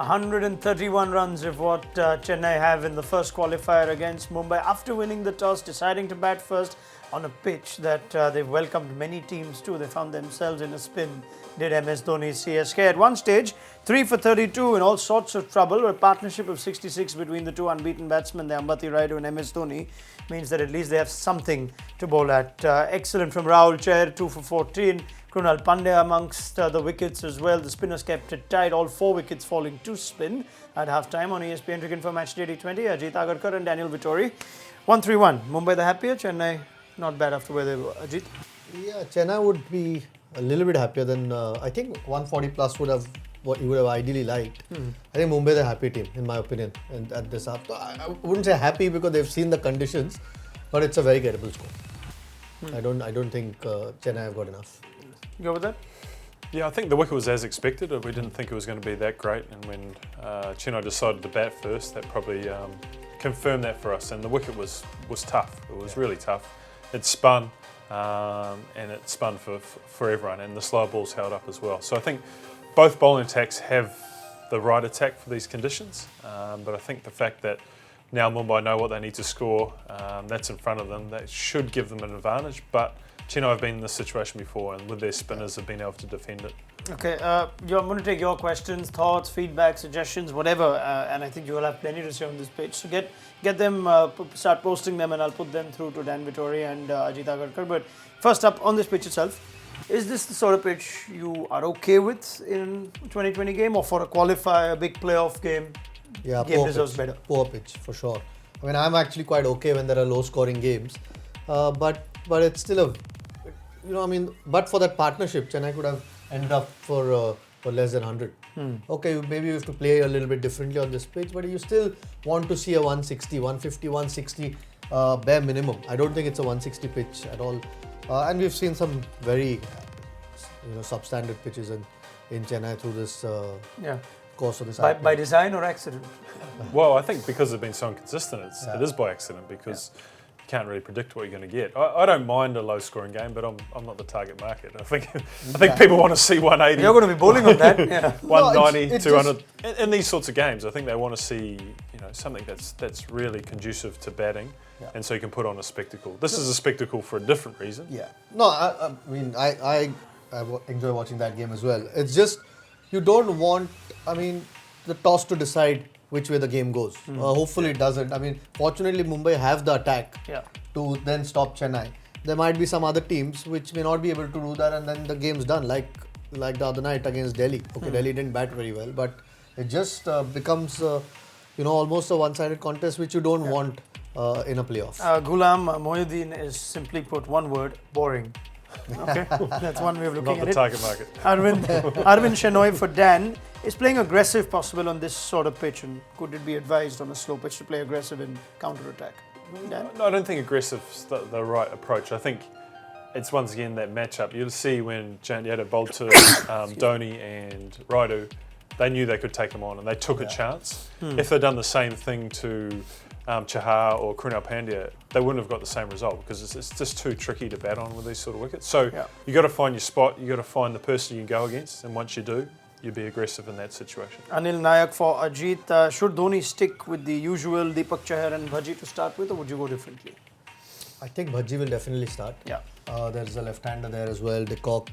131 runs is what Chennai have in the first qualifier against Mumbai after winning the toss, deciding to bat first on a pitch that they've welcomed many teams to. They found themselves in a spin, did MS Dhoni's CSK. At one stage, 3 for 32 in all sorts of trouble. A partnership of 66 between the two unbeaten batsmen, the Ambati Rayudu and MS Dhoni, means that at least they have something to bowl at. Excellent from Rahul Chair, 2 for 14. Krunal Pandya amongst the wickets as well. The spinners kept it tight, all 4 wickets falling to spin at half-time on ESPN Cricinfo Match Day T20. Ajit Agarkar and Daniel Vettori. 1-3-1. Mumbai the happier, Chennai not bad after where they were. Ajit? Yeah, Chennai would be a little bit happier than, I think 140 plus would have what you would have ideally liked. I think Mumbai the happy team, in my opinion, and at this up. I wouldn't say happy because they've seen the conditions, but it's a very gettable score. I don't think Chennai have got enough. You go with that? Yeah, I think the wicket was as expected. We didn't think it was going to be that great, and when Chennai decided to bat first, that probably confirmed that for us. And the wicket was tough. It was really tough. It spun, and it spun for everyone, and the slow balls held up as well. So I think both bowling attacks have the right attack for these conditions, but I think the fact that now Mumbai know what they need to score, that's in front of them, that should give them an advantage. But Chennai have been in this situation before, and with their spinners have been able to defend it. Okay, I'm going to take your questions, thoughts, feedback, suggestions, whatever, and I think you will have plenty to say on this page. So get them, start posting them, and I'll put them through to Dan Vettori and Ajit Agarkar. But first up, on this pitch itself, is this the sort of pitch you are okay with in 2020 game, or for a qualifier, a big playoff game? Yeah, game deserves better. Poor pitch for sure. I mean, I'm actually quite okay when there are low-scoring games, but it's still a, but for that partnership, Chennai could have ended up for less than 100. Okay, maybe you have to play a little bit differently on this pitch, but you still want to see a 160, 150, 160 bare minimum. I don't think it's a 160 pitch at all. And we've seen some very, substandard pitches in Chennai through this course of this. By design or accident? Well, I think because they've been so inconsistent, it is by accident, because you can't really predict what you're going to get. I don't mind a low-scoring game, but I'm not the target market. I think people want to see 180. You're going to be bowling on that. 190, 200. In these sorts of games, I think they want to see something that's really conducive to batting, and so you can put on a spectacle. This is a spectacle for a different reason. Yeah. No, I enjoy watching that game as well. It's just you don't want, the toss to decide which way the game goes. Hopefully it doesn't. Fortunately Mumbai have the attack to then stop Chennai. There might be some other teams which may not be able to do that, and then the game's done, like the other night against Delhi. Okay, Delhi didn't bat very well, but it just becomes almost a one-sided contest which you don't want in a playoff. Ghulam Mohyuddin is simply put one word: boring. Okay, that's one way of looking at it. Not the target market. Arvind Shenoy for Dan. Is playing aggressive possible on this sort of pitch, and could it be advised on a slow pitch to play aggressive in counter-attack? Dan? No, I don't think aggressive's the right approach. I think it's once again that matchup. You'll see when Jayant bowled to Dhoni and Rayudu, they knew they could take them on, and they took a chance. If they'd done the same thing to Chahar or Krunal Pandya, they wouldn't have got the same result, because it's just too tricky to bat on with these sort of wickets. So you got to find your spot, you got to find the person you go against, and once you do, you'd be aggressive in that situation. Anil Nayak for Ajit. Should Dhoni stick with the usual Deepak Chahar and Bhaji to start with, or would you go differently? I think Bhaji will definitely start. Yeah. There's a left-hander there as well, de Kock.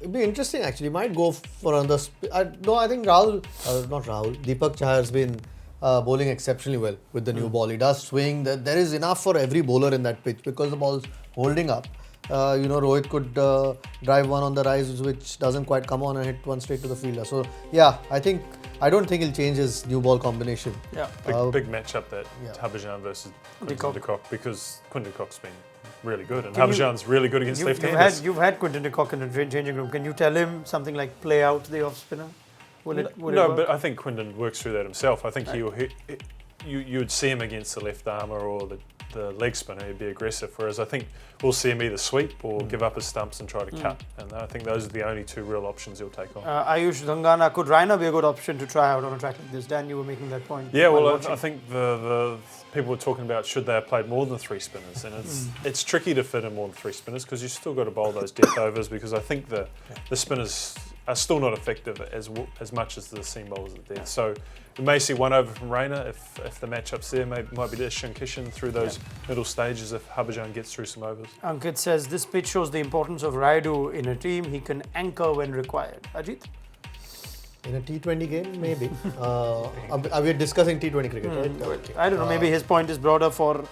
It'd be interesting actually. Might go for another. I think Deepak Chahar has been bowling exceptionally well with the new ball. He does swing. There is enough for every bowler in that pitch because the ball's holding up. Rohit could drive one on the rise, which doesn't quite come on, and hit one straight to the fielder. So I don't think he'll change his new ball combination. Yeah, big matchup that Harbhajan versus Quinton de Kock, because Quinton de Kock's been really good, and Harbhajan's really good against left-handers. You've had Quinton de Kock in the changing room. Can you tell him something like play out the off spinner? Will it work? But I think Quinton works through that himself. I think you would see him against the left armour or the leg spinner. He'd be aggressive, whereas I think we'll see him either sweep or give up his stumps and try to cut. And I think those are the only two real options he'll take on. Ayush Dhangana, could Raina be a good option to try out on a track like this? Dan, you were making that point. Yeah, well, I think the people were talking about should they have played more than 3 spinners, and it's tricky to fit in more than 3 spinners because you've still got to bowl those depth overs, because I think the spinners are still not effective as much as the seam bowlers are there. So we may see one over from Raina if the matchup's there. Might be Ishan Kishan through those middle stages if Harbhajan gets through some overs. Ankit says this pitch shows the importance of Rayudu in a team. He can anchor when required. Ajit? In a T20 game, maybe. We are discussing T20 cricket, right? I don't know. Maybe his point is broader for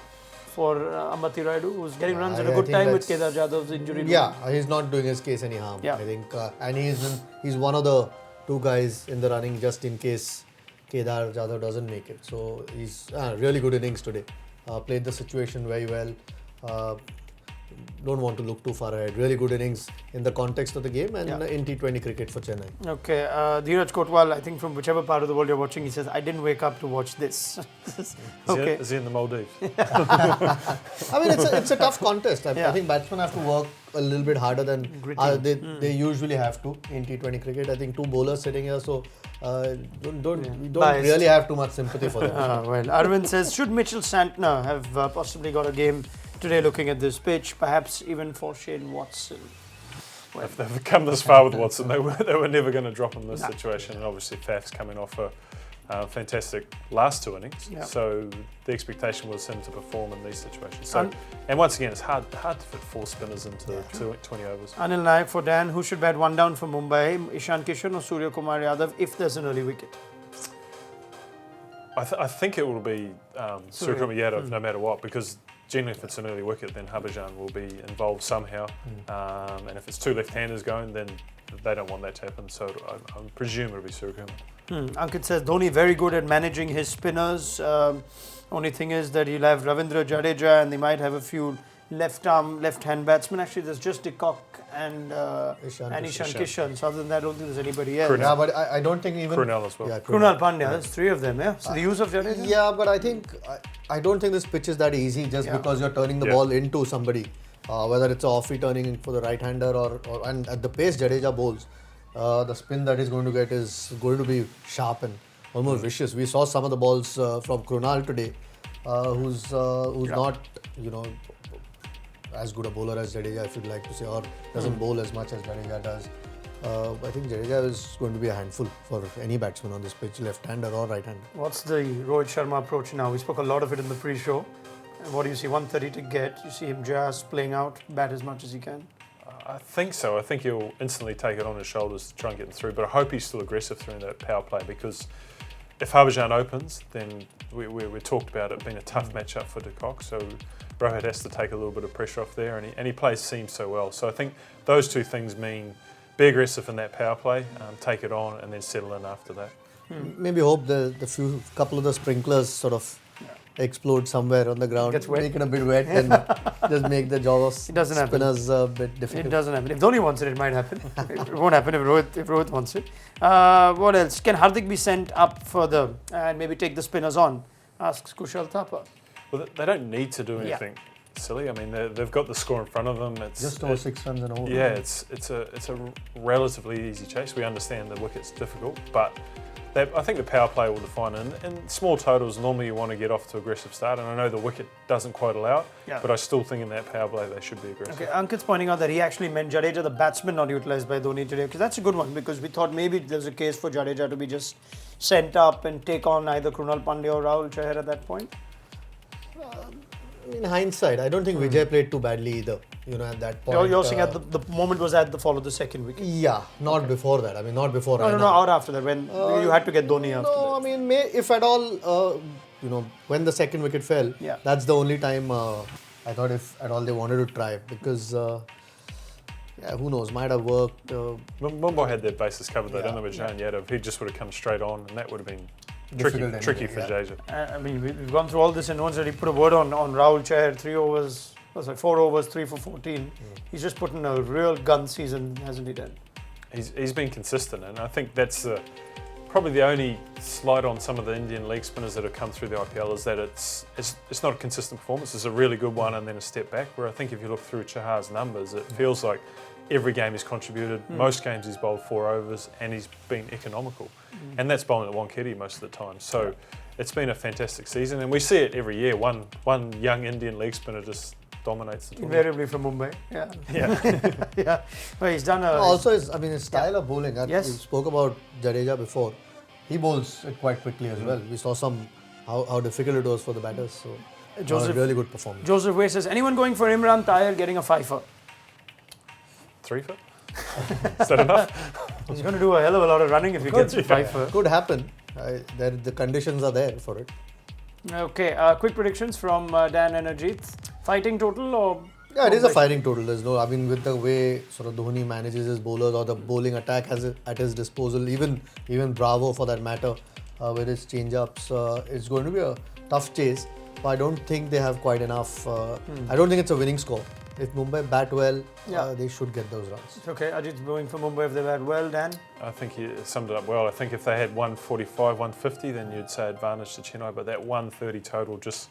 Ambati Rayudu, who's getting runs at a good time with Kedar Jadav's injury. Yeah, he's not doing his case any harm. I think, and he's one of the 2 guys in the running just in case Kedar Jadhav doesn't make it. So he's really good innings today. Played the situation very well. Don't want to look too far ahead. Really good innings in the context of the game and in T20 cricket for Chennai. Okay, Dheeraj Kotwal, I think from whichever part of the world you're watching, he says, I didn't wake up to watch this. Okay. Is he in the Maldives? I mean, it's a tough contest. I think batsmen have to work a little bit harder than they usually have to in T20 cricket. I think 2 bowlers sitting here, so don't really have too much sympathy for them. Well, Arvind says, should Mitchell Santner have possibly got a game today looking at this pitch, perhaps even for Shane Watson? Well, if they've come this far with Watson, they were never going to drop in this situation. And obviously Faf's coming off a fantastic last 2 innings. So the expectation was him to perform in these situations. So, and once again, it's hard to fit 4 spinners into 20 overs. Anil Nayak for Dan, who should bat 1 down for Mumbai, Ishan Kishan or Surya Kumar Yadav if there's an early wicket? I think it will be Surya Kumar Yadav no matter what, because generally if it's an early wicket, then Harbhajan will be involved somehow. And if it's 2 left-handers going, then they don't want that to happen. So I presume it'll be Surya Kumar. Ankit says Dhoni very good at managing his spinners. Only thing is that he'll have Ravindra Jadeja and they might have a few left-hand batsmen. Actually, there's just de Kock and Ishan Kishan. So other than that, I don't think there's anybody else. Yeah, but I don't think even Krunal as well. Yeah, Krunal Pandya, there's 3 of them. So the use of Jadeja. Yeah, but I don't think this pitch is that easy just because you're turning the ball into somebody. Whether it's a offie turning for the right-hander and at the pace Jadeja bowls, the spin that he's going to get is going to be sharp and almost vicious. We saw some of the balls from Krunal today, who's not as good a bowler as Jadeja, if you'd like to say, or doesn't bowl as much as Jadeja does. I think Jadeja is going to be a handful for any batsman on this pitch, left-hander or right-hander. What's the Rohit Sharma approach now? We spoke a lot of it in the pre-show. What do you see? 130 to get. You see him just playing out, bat as much as he can. I think so. I think he'll instantly take it on his shoulders to try and get them through. But I hope he's still aggressive through that power play, because if Harbhajan opens, then we talked about it being a tough matchup for de Kock. So Rohit has to take a little bit of pressure off there, and he plays seam so well. So I think those 2 things mean be aggressive in that power play, take it on, and then settle in after that. Maybe hope the couple of the sprinklers sort of explode somewhere on the ground, make it a bit wet and just make the job of spinners a bit difficult. It doesn't happen. If Dhoni wants it, it might happen. It won't happen if Rohit wants it. What else? Can Hardik be sent up further and maybe take the spinners on? Asks Kushal Thapa. Well, they don't need to do anything silly. I mean, they've got the score in front of them. It's just over 6 runs and over. Yeah, it's a relatively easy chase. We understand the wicket's difficult, but I think the power play will define it. In small totals, normally you want to get off to aggressive start, and I know the wicket doesn't quite allow it, but I still think in that power play they should be aggressive. Okay, Ankit's pointing out that he actually meant Jadeja, the batsman, not utilised by Dhoni today, because that's a good one, because we thought maybe there's a case for Jadeja to be just sent up and take on either Krunal Pandya or Rahul Chahar at that point. In hindsight, I don't think Vijay played too badly either. At that point. You're saying at the moment was at the fall of the second wicket. Yeah, not before that. I mean, not before. No, or after that, when you had to get Dhoni after that. No, I mean, if at all, when the second wicket fell, that's the only time I thought if at all they wanted to try, because who knows, might have worked. Mumbai had their bases covered. They don't know with Jahan Yadav. He just would have come straight on, and that would have been tricky for Jadeja. I mean, we've gone through all this, and no one's really put a word on Rahul Chahar. 3 overs. 4 overs, 3 for 14. He's just put in a real gun season, hasn't he, Dan? He's been consistent, and I think that's probably the only slight on some of the Indian league spinners that have come through the IPL is that it's not a consistent performance. It's a really good one and then a step back, where I think if you look through Chahar's numbers, it feels like every game he's contributed. Most games he's bowled 4 overs and he's been economical. And that's bowling at Wankhede most of the time. So it's been a fantastic season, and we see it every year. One young Indian league spinner just dominates the tournament. Invariably from Mumbai. Yeah. Yeah. Yeah. Well, he's done a. Also, his style of bowling. Yes. We spoke about Jadeja before. He bowls it quite quickly as well. We saw how difficult it was for the batters. So, a really good performance. Joseph Way says, anyone going for Imran Tahir getting a fifer? 3 foot? Is that enough? He's going to do a hell of a lot of running if he gets a fifer. Could happen. The conditions are there for it. Okay, quick predictions from Dan and Ajit. Fighting total or? Yeah, it is a fighting total. There's no, with the way sort of Dhoni manages his bowlers or the bowling attack has it at his disposal, even Bravo for that matter, with his change-ups, it's going to be a tough chase. But I don't think they have quite enough. I don't think it's a winning score. If Mumbai bat well, they should get those runs. Okay, Ajit's going for Mumbai if they bat well. Dan? I think he summed it up well. I think if they had 145, 150, then you'd say advantage to Chennai, but that 130 total just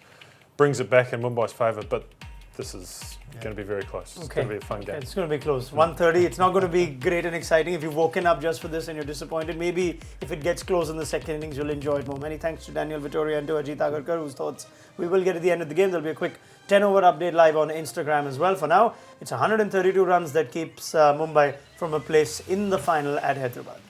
brings it back in Mumbai's favour. But this is going to be very close. It's going to be a fun game. It's going to be close. 130. It's not going to be great and exciting. If you've woken up just for this and you're disappointed, maybe if it gets close in the second innings, you'll enjoy it more. Many thanks to Daniel Vettori and to Ajit Agarkar, whose thoughts we will get at the end of the game. There'll be a quick 10-over update live on Instagram as well. For now, it's 132 runs that keeps Mumbai from a place in the final at Hyderabad.